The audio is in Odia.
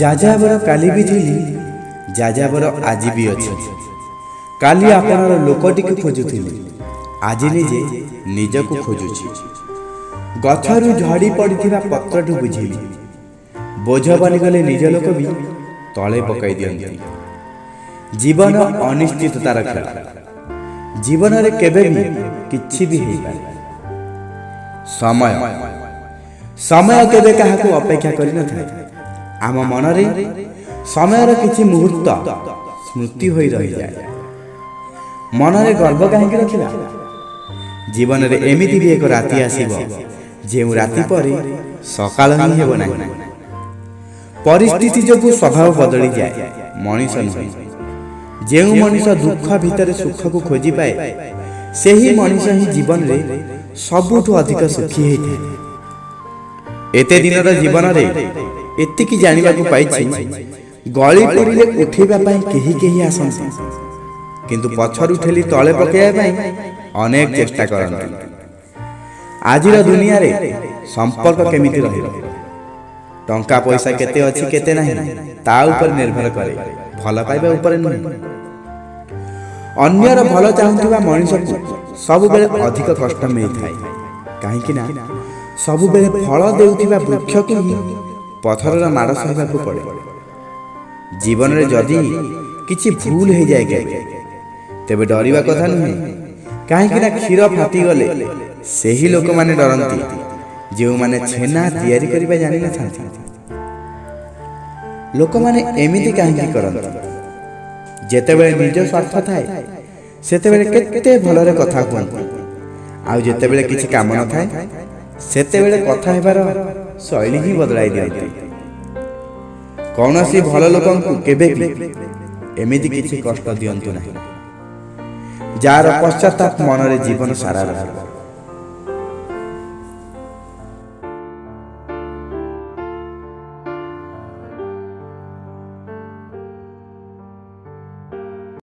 ଯାଯାବର କାଲି ବି ଥିଲି, ଯାଯାବର ଆଜି ବି ଅଛି। କାଲି ଆପଣର ଲୋକଟିକୁ ଖୋଜୁଥିଲି, ଆଜି ନିଜେ ନିଜକୁ ଖୋଜୁଛି। ଗଛରୁ ଝଡ଼ି ପଡ଼ିଥିବା ପତ୍ରଠୁ ବୁଝିଲି, ବୋଝ ବନିଗଲେ ନିଜ ଲୋକ ବି ତଳେ ପକାଇ ଦିଅନ୍ତି। ଜୀବନ ଅନିଶ୍ଚିତତାର ଖେଳ। ଜୀବନରେ କେବେ ବି କିଛି ବି ହେଇପାରେ। ସମୟ କେବେ କାହାକୁ ଅପେକ୍ଷା କରିନଥାଏ। ଆମ ମନରେ ସମୟର କିଛି ମୁହୂର୍ତ୍ତ ସ୍ମୃତି ହୋଇ ରହିଯାଏ। ମନରେ ଗର୍ବ କାହିଁକି ରଖିବା? ଜୀବନରେ ଏମିତି ବି ଏକ ରାତି ଆସିବ, ଯେଉଁ ରାତି ପରେ ସକାଳ ହିଁ ହେବ ନାହିଁ। ପରିସ୍ଥିତି ଯୋଗୁଁ ସ୍ୱଭାବ ବଦଳିଯାଏ, ମଣିଷ ନୁହେଁ। ଯେଉଁ ମଣିଷ ଦୁଃଖ ଭିତରେ ସୁଖକୁ ଖୋଜି ପାଏ, ସେହି ମଣିଷ ହିଁ ଜୀବନରେ ସବୁଠୁ ଅଧିକ ସୁଖୀ ହେଇଥାଏ। ଏତେ ଦିନର ଜୀବନରେ ଏତିକି ଜାଣିବାକୁ ପାଇଛି, ଗଳି ପଡ଼ିଲେ ଉଠିବା ପାଇଁ କେହି କେହି ଆସନ୍ତି, କିନ୍ତୁ ପଛରୁ ଠେଲି ତଳେ ପକାଇବା ପାଇଁ ଅନେକ ଚେଷ୍ଟା କରନ୍ତି। ଆଜିର ଦୁନିଆରେ ସମ୍ପର୍କ କେମିତି ରହିବ? ଟଙ୍କା ପଇସା କେତେ ଅଛି କେତେ ନାହିଁ ତା ଉପରେ ନିର୍ଭର କରେ, ଭଲ ପାଇବା ଉପରେ ନୁହେଁ। ଅନ୍ୟର ଭଲ ଚାହୁଁଥିବା ମଣିଷକୁ ସବୁବେଳେ ଅଧିକ କଷ୍ଟ ମିଳିଥାଏ, କାହିଁକି ନା ସବୁବେଳେ ଫଳ ଦେଉଥିବା ବୃକ୍ଷକୁ ହିଁ ପଥରର ମାଡ଼ ସହିବାକୁ ପଡ଼େ। ଜୀବନରେ ଯଦି କିଛି ଭୁଲ ହେଇଯାଏ ତେବେ ଡରିବା କଥା ନୁହେଁ, କାହିଁକି ନା କ୍ଷୀର ଫାଟିଗଲେ ସେହି ଲୋକମାନେ ଡରନ୍ତି ଯେଉଁମାନେ ଛେନା ତିଆରି କରିବା ଜାଣିନଥାନ୍ତି। ଲୋକମାନେ ଏମିତି କାହିଁକି କରନ୍ତି? ଯେତେବେଳେ ନିଜ ସ୍ୱାର୍ଥ ଥାଏ ସେତେବେଳେ କେତେ ଭଲରେ କଥା କୁହନ୍ତି, ଆଉ ଯେତେବେଳେ କିଛି କାମ ନଥାଏ ସେତେବେଳେ କଥା ହେବାର ଶୈଳୀ ହିଁ ବଦଳାଇ ଦିଅନ୍ତି। କୌଣସି ଭଲ ଲୋକଙ୍କୁ କେବେ ବି ଏମିତି କିଛି କଷ୍ଟ ଦିଅନ୍ତୁ ନାହିଁ, ଯାହାର ପଶ୍ଚାତାପ ମନରେ ଜୀବନ ସାରା ରହିବ।